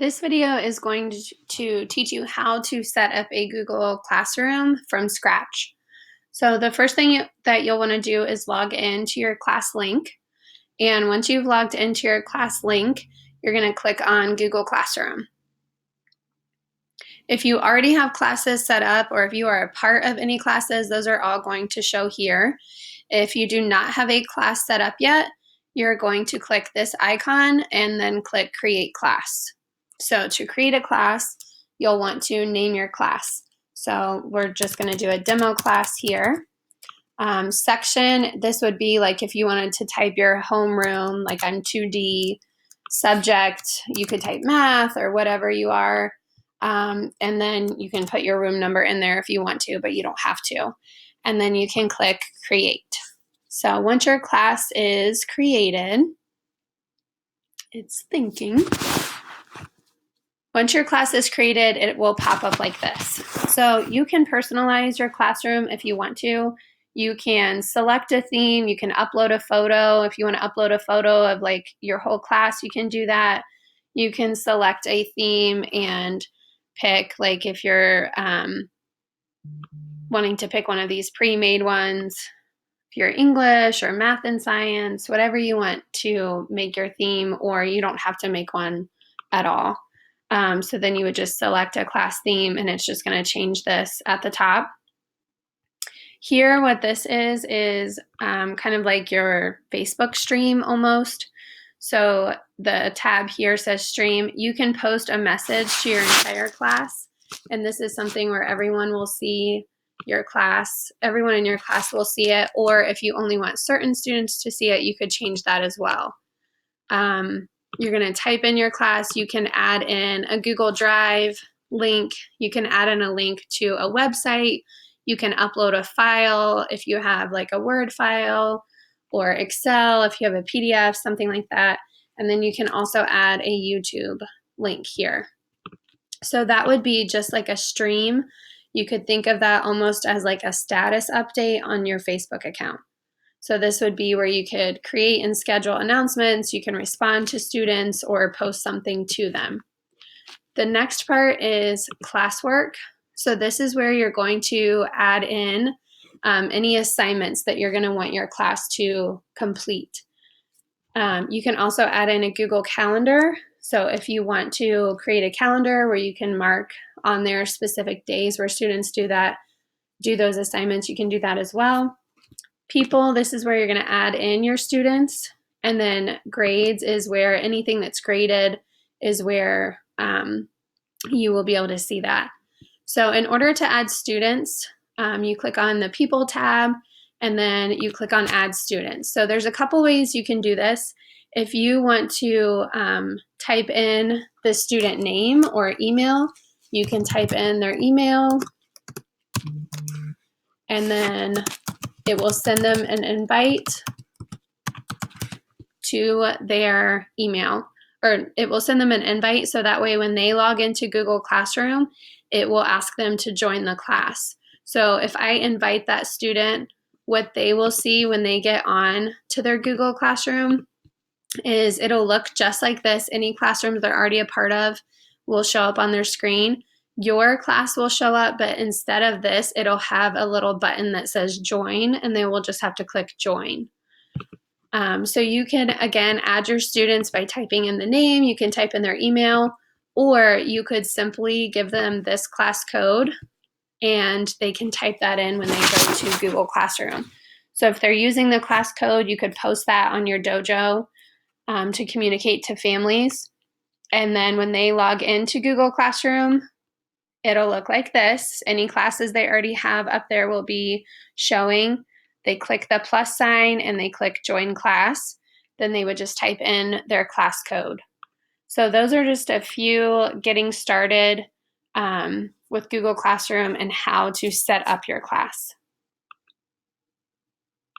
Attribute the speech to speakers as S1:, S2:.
S1: This video is going to teach you how to set up a Google Classroom from scratch. So the first thing that you'll want to do is log into your class link. And once you've logged into your class link, you're going to click on Google Classroom. If you already have classes set up or if you are a part of any classes, those are all going to show here. If you do not have a class set up yet, you're going to click this icon and then click Create Class. So to create a class, you'll want to name your class. So we're just going to do a demo class here. Section, this would be like if you wanted to type your homeroom, like I'm 2D. Subject, you could type math or whatever you are. And then you can put your room number in there if you want to, but you don't have to. And then you can click Create. So once your class is created, it's thinking. Once your class is created, it will pop up like this. So you can personalize your classroom if you want to. You can select a theme, you can upload a photo. If you want to upload a photo of like your whole class, you can do that. You can select a theme and pick, like if you're wanting to pick one of these pre-made ones, if you're English or math and science, whatever you want to make your theme, or you don't have to make one at all. So then you would just select a class theme and it's just going to change this at the top. Here, what this is kind of like your Facebook stream almost. So the tab here says stream. You can post a message to your entire class. And this is something where everyone will see your class. Everyone in your class will see it. Or if you only want certain students to see it, you could change that as well. You're going to type in your class. You can add in a Google Drive link. You can add in a link to a website. You can upload a file if you have like a Word file or Excel, if you have a PDF, something like that. And then you can also add a YouTube link here. So that would be just like a stream. You could think of that almost as like a status update on your Facebook account. So this would be where you could create and schedule announcements. You can respond to students or post something to them. The next part is classwork. So this is where you're going to add in any assignments that you're going to want your class to complete. You can also add in a Google Calendar. So if you want to create a calendar where you can mark on their specific days where students do those assignments, you can do that as well. People, this is where you're going to add in your students. And then grades is where anything that's graded is where you will be able to see that. So in order to add students, you click on the People tab, and then you click on Add Students. So there's a couple ways you can do this. If you want to type in the student name or email, you can type in their email, and then it will send them an invite to their email, or it will send them an invite so that way when they log into Google Classroom, it will ask them to join the class. So if I invite that student, what they will see when they get on to their Google Classroom is it'll look just like this. Any classrooms they're already a part of will show up on their screen. Your class will show up, but instead of this, it'll have a little button that says join, and they will just have to click join. So you can, again, add your students by typing in the name. You can type in their email, or you could simply give them this class code and they can type that in when they go to Google Classroom. So if they're using the class code, you could post that on your dojo to communicate to families. And then when they log into Google Classroom, it'll look like this. Any classes they already have up there will be showing. They click the plus sign and they click join class. Then they would just type in their class code. So those are just a few getting started with Google Classroom and how to set up your class.